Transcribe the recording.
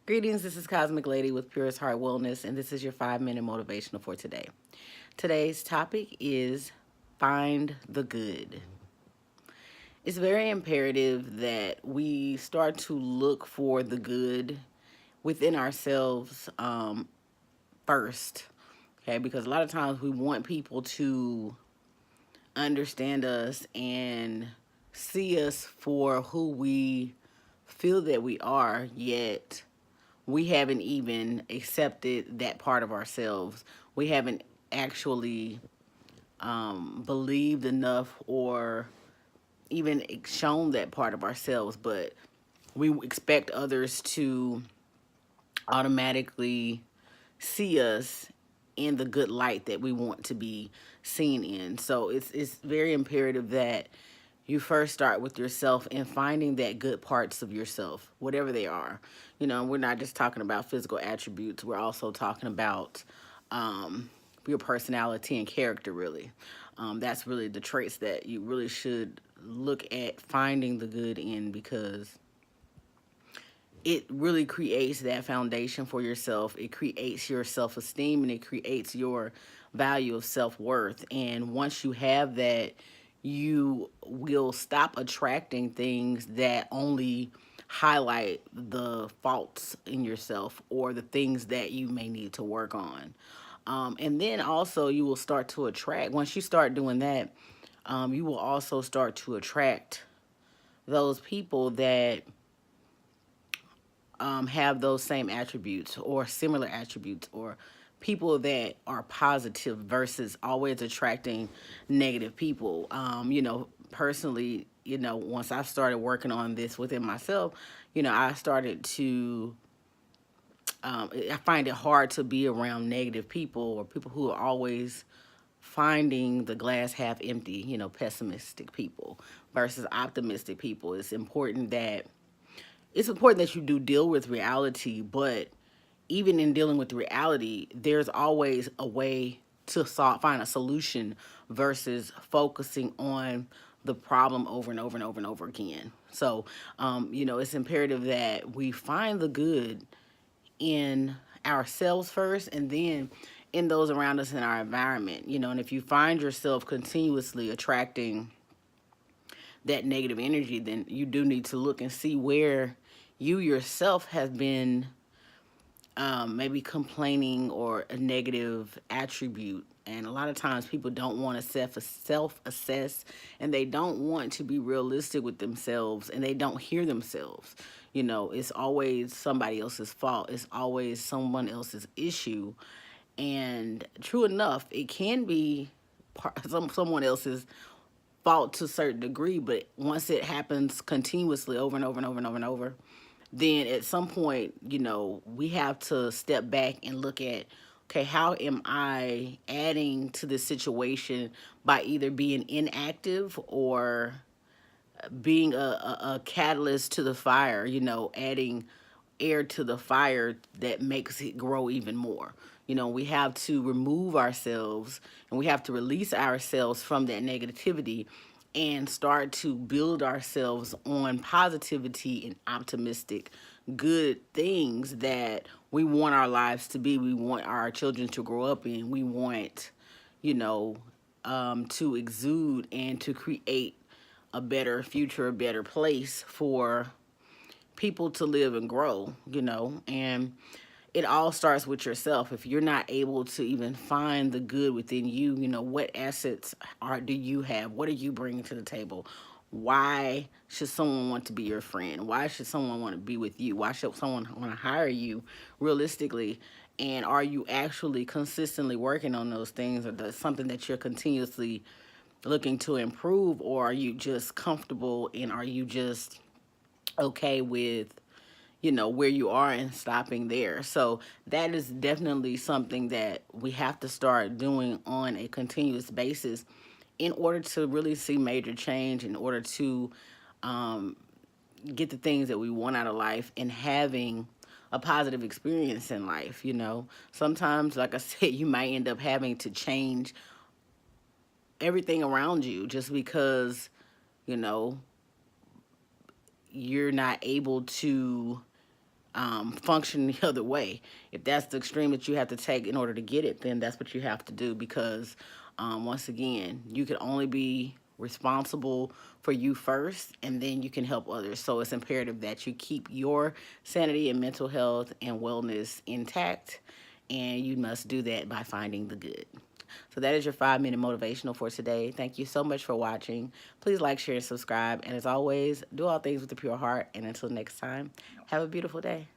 Greetings, this is Cosmiclady with Purest Heart Wellness, and this is your 5-minute motivational for today. Today's topic is find the good. It's very imperative that we start to look for the good within ourselves first, okay? Because a lot of times we want people to understand us and see us for who we feel that we are, yet we haven't even accepted that part of ourselves. We haven't actually believed enough or even shown that part of ourselves, but we expect others to automatically see us in the good light that we want to be seen in. So it's very imperative that you first start with yourself and finding that good parts of yourself, whatever they are. We're not just talking about physical attributes. We're also talking about your personality and character, really. That's really the traits that you really should look at finding the good in, because it really creates that foundation for yourself. It creates your self-esteem and it creates your value of self-worth. And once you have that, you will stop attracting things that only highlight the faults in yourself or the things that you may need to work on. And then also you will start to attract, once you start doing that, you will also start to attract those people that have those same attributes or similar attributes, or people that are positive versus always attracting negative people. Personally, once I started working on this within myself, I started to, I find it hard to be around negative people or people who are always finding the glass half empty, pessimistic people versus optimistic people. It's important that you do deal with reality, but even in dealing with reality, there's always a way to find a solution versus focusing on the problem over and over and over and over again. So, it's imperative that we find the good in ourselves first, and then in those around us in our environment. And if you find yourself continuously attracting that negative energy, then you do need to look and see where you yourself have been maybe complaining or a negative attribute. And a lot of times people don't want to self-assess, and they don't want to be realistic with themselves, and they don't hear themselves. It's always somebody else's fault. It's always someone else's issue. And true enough, it can be someone else's fault to a certain degree, but once it happens continuously over and over and over and over and over, then at some point, we have to step back and look at, okay, how am I adding to this situation by either being inactive or being a catalyst to the fire, adding air to the fire that makes it grow even more. We have to remove ourselves and we have to release ourselves from that negativity and start to build ourselves on positivity and optimistic, good things that we want our lives to be. We want our children to grow up in. We want, to exude and to create a better future, a better place for people to live and grow, and it all starts with yourself. If you're not able to even find the good within you, what assets do you have? What are you bringing to the table? Why should someone want to be your friend? Why should someone want to be with you? Why should someone want to hire you realistically? And are you actually consistently working on those things, or that's something that you're continuously looking to improve, or are you just comfortable, and are you just okay with where you are and stopping there? So that is definitely something that we have to start doing on a continuous basis in order to really see major change, in order to um, get the things that we want out of life and having a positive experience in life. Sometimes, like I said, you might end up having to change everything around you just because you know you're not able to function the other way. If that's the extreme that you have to take in order to get it, then that's what you have to do, because once again, you can only be responsible for you first, and then you can help others. So it's imperative that you keep your sanity and mental health and wellness intact, and you must do that by finding the good. So that is your 5 minute motivational for today. Thank you so much for watching. Please like, share, and subscribe. And as always, do all things with a pure heart. And until next time, have a beautiful day.